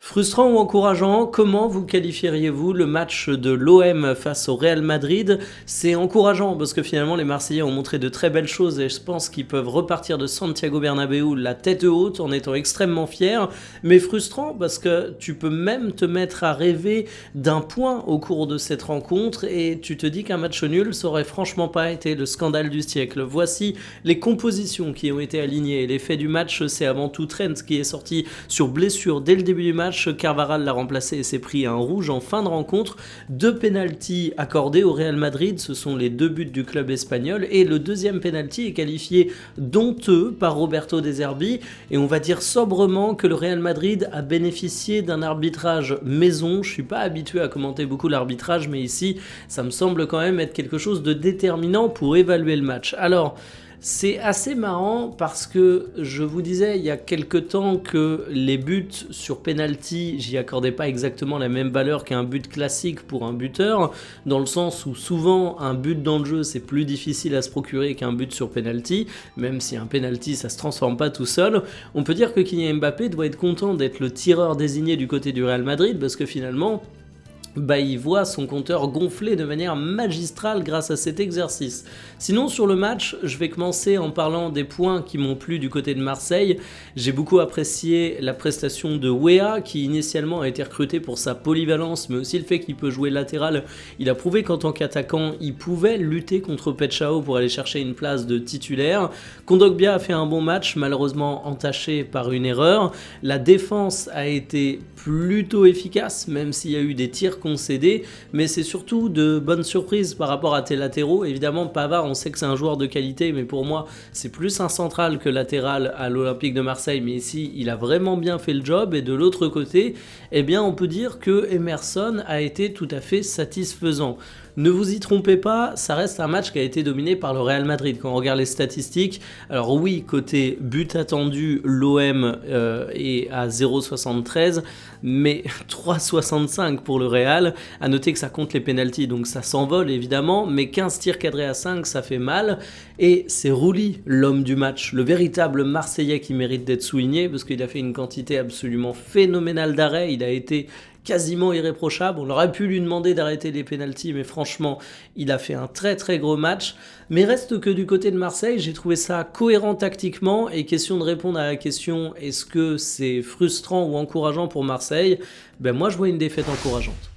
Frustrant ou encourageant, comment vous qualifieriez-vous le match de l'OM face au Real Madrid? C'est encourageant parce que finalement les Marseillais ont montré de très belles choses et je pense qu'ils peuvent repartir de Santiago Bernabéu la tête haute en étant extrêmement fiers. Mais frustrant parce que tu peux même te mettre à rêver d'un point au cours de cette rencontre et tu te dis qu'un match nul ça aurait franchement pas été le scandale du siècle. Voici les compositions qui ont été alignées. L'effet du match, c'est avant tout Trent qui est sorti sur blessure dès le début du match. Carvajal l'a remplacé et s'est pris un rouge en fin de rencontre. 2 pénaltys accordés au Real Madrid, ce sont les 2 buts du club espagnol et le deuxième pénalty est qualifié d'honteux par Roberto De Zerbi et on va dire sobrement que le Real Madrid a bénéficié d'un arbitrage maison. Je suis pas habitué à commenter beaucoup l'arbitrage mais ici ça me semble quand même être quelque chose de déterminant pour évaluer le match. Alors c'est assez marrant parce que je vous disais il y a quelques temps que les buts sur penalty, j'y accordais pas exactement la même valeur qu'un but classique pour un buteur, dans le sens où souvent un but dans le jeu c'est plus difficile à se procurer qu'un but sur penalty, même si un penalty ça se transforme pas tout seul. On peut dire que Kylian Mbappé doit être content d'être le tireur désigné du côté du Real Madrid parce que finalement il voit son compteur gonfler de manière magistrale grâce à cet exercice. Sinon sur le match, je vais commencer en parlant des points qui m'ont plu du côté de Marseille. J'ai beaucoup apprécié la prestation de Weah qui initialement a été recruté pour sa polyvalence mais aussi le fait qu'il peut jouer latéral. Il a prouvé qu'en tant qu'attaquant, il pouvait lutter contre Pechao pour aller chercher une place de titulaire. Kondogbia a fait un bon match, malheureusement entaché par une erreur. La défense a été plutôt efficace, même s'il y a eu des tirs concédés, mais c'est surtout de bonnes surprises par rapport à tes latéraux. Évidemment, Pavard, on sait que c'est un joueur de qualité, mais pour moi, c'est plus un central que latéral à l'Olympique de Marseille, mais ici, il a vraiment bien fait le job, et de l'autre côté, eh bien, on peut dire que Emerson a été tout à fait satisfaisant. Ne vous y trompez pas, ça reste un match qui a été dominé par le Real Madrid. Quand on regarde les statistiques, alors oui, côté but attendu, l'OM est à 0,73, mais 3,65 pour le Real. À noter que ça compte les pénaltys, donc ça s'envole évidemment, mais 15 tirs cadrés à 5, ça fait mal. Et c'est Rouli, l'homme du match, le véritable Marseillais qui mérite d'être souligné, parce qu'il a fait une quantité absolument phénoménale d'arrêts. Il a été quasiment irréprochable. On aurait pu lui demander d'arrêter les pénaltys, mais franchement, il a fait un très très gros match. Mais reste que du côté de Marseille, j'ai trouvé ça cohérent tactiquement. Et question de répondre à la question, est-ce que c'est frustrant ou encourageant pour Marseille? Moi, je vois une défaite encourageante.